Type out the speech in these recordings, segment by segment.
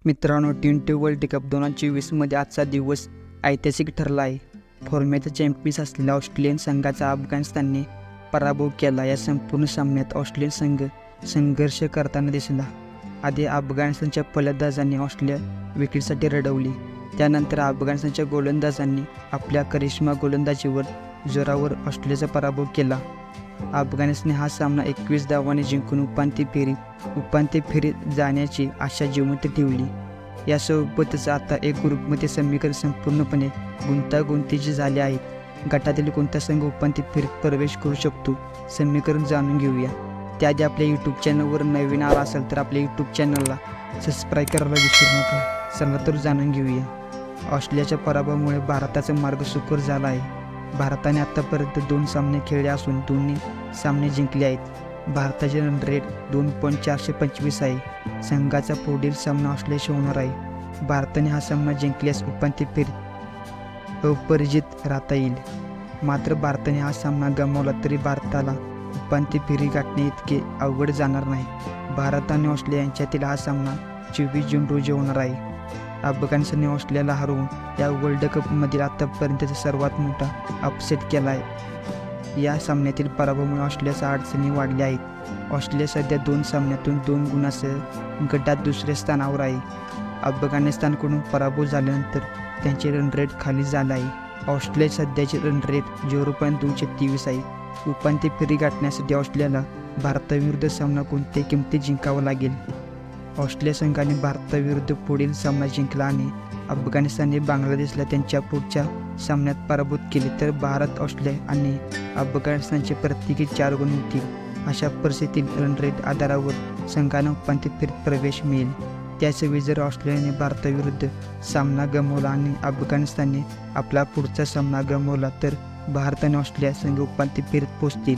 मित्रांनो, T20 world cup 2024मध्ये आजचा दिवस ऐतिहासिक ठरला आहे. फॉर्मॅचा चॅम्पियन्स असलेल्या ऑस्ट्रेलियन संघाचा अफगाणिस्तानने पराभव केला. या संपूर्ण सामन्यात ऑस्ट्रेलियन संघ संघर्ष करताना दिसला. आधी अफगाणिस्तानच्या फलंदाजांनी ऑस्ट्रेलिया विकेटसाठी रडवली. त्यानंतर अफगाणिस्तानच्या गोलंदाजांनी आपल्या करिश्मा गोलंदाजीवर जोरावर ऑस्ट्रेलियाचा पराभव केला. अफगाणिस्तानने हा सामना 21 धावांनी जिंकून उपांत्य फेरीत जाण्याची आशा जिवंत ठेवली. यासोबतच आता एक ग्रुपमध्ये समीकरण संपूर्णपणे गुंतागुंतीचे झाले आहेत. गटातील कोणता संघ उपांत्य फेरीत प्रवेश करू शकतो, समीकरण जाणून घेऊया. त्याआधी आपल्या यूट्यूब चॅनलवर नवीन आला असेल तर आपल्या यूट्यूब चॅनलला सबस्क्राईब करायला विसरू नका. चला तर जाणून घेऊया. ऑस्ट्रेलियाच्या पराभवामुळे भारताचा मार्ग सुकर झाला आहे. भारताने आतापर्यंत 2 सामने खेळले असून दोन्ही सामने जिंकले आहेत. भारताचे रन रेट 2.425 आहे. संघाचा पुढील सामना ऑस्ट्रेलियाशी होणार आहे. भारताने हा सामना जिंकल्यास उपांत्य फेरीत अपराजित राहता येईल. मात्र भारताने हा सामना गमावला तरी भारताला उपांत्य फेरी गाठणे इतके अवघड जाणार नाही. भारत आणि ऑस्ट्रेलिया यांच्यातील हा सामना 24 जून रोजी होणार आहे. अफगाणिस्तानने ऑस्ट्रेलियाला हरवून या वर्ल्ड कपमधील आतापर्यंतचा सर्वात मोठा अपसेट केला आहे. या सामन्यातील पराभवामुळे ऑस्ट्रेलियाच्या अडचणी वाढल्या आहेत. ऑस्ट्रेलिया सध्या 2 सामन्यातून 2 गुणांसह गटात दुसऱ्या स्थानावर आहे. अफगाणिस्तानकडून पराभव झाल्यानंतर त्यांचे रन रेट खाली झाला आहे. ऑस्ट्रेलिया सध्याचे रन रेट 0.223 आहे. उपांत्य फेरी गाठण्यासाठी ऑस्ट्रेलियाला भारताविरुद्ध सामना कोणत्याही किमतीत जिंकावा लागेल. ऑस्ट्रेलिया संघाने भारताविरुद्ध पुढील सामना जिंकला आणि अफगाणिस्तानने बांगलादेशला त्यांच्या पुढच्या सामन्यात पराभूत केले तर भारत, ऑस्ट्रेलिया आणि अफगाणिस्तानचे प्रत्येकी 4 गुण होतील. अशा परिस्थितीत रन रेट आधारावर संघांना उपांत्य फेरीत प्रवेश मिळेल. त्याचवेळी जर ऑस्ट्रेलियाने भारताविरुद्ध सामना गमावला आणि अफगाणिस्तानने आपला पुढचा सामना गमावला तर भारत आणि ऑस्ट्रेलिया संघ उपांत्य फेरीत पोहोचतील.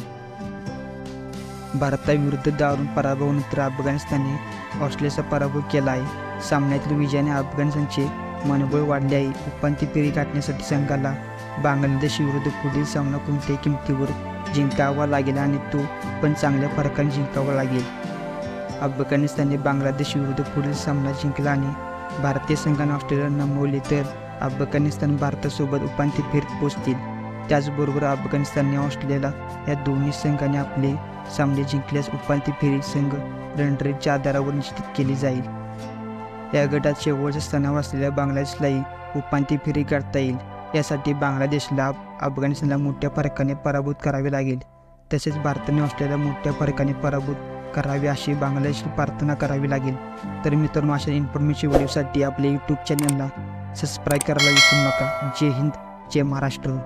भारताविरुद्ध दारुण पराभवानंतर अफगाणिस्तानने ऑस्ट्रेलियाचा पराभव केला आहे. सामन्यातील विजयाने अफगाणिस्तानचे मनोबळ वाढले आहे. उपांत्य फेरी गाठण्यासाठी संघाला बांगलादेशविरुद्ध पुढील सामना कोणत्याही किमतीवर जिंकावा लागेल आणि तो पण चांगल्या फरकाने जिंकावा लागेल. अफगाणिस्तानने बांगलादेशविरुद्ध पुढील सामना जिंकला आणि भारतीय संघाने ऑस्ट्रेलियाला नमवले तर अफगाणिस्तान भारतासोबत उपांत्य फेरीत पोहोचतील. त्याचबरोबर अफगाणिस्तानने ऑस्ट्रेलियाला या दोन्ही संघांनी आपले सामने जिंकल्यास उपांत्य फेरी संघ रन रेटच्या आधारावर निश्चित केली जाईल. या गटात शेवटच्या स्थानावर असलेल्या बांगलादेशलाही उपांत्य फेरी गाठता येईल. यासाठी बांगलादेशला अफगाणिस्तानला मोठ्या फरकाने पराभूत करावे लागेल. तसेच भारताने ऑस्ट्रेलियाला मोठ्या फरकाने पराभूत करावे अशी बांगलादेशला प्रार्थना करावी लागेल. तर मित्रांनो, अशा इन्फॉर्मेटिव्ह व्हिडिओसाठी आपल्या यूट्यूब चॅनलला सबस्क्राईब करायला विसरू नका. जय हिंद, जय महाराष्ट्र.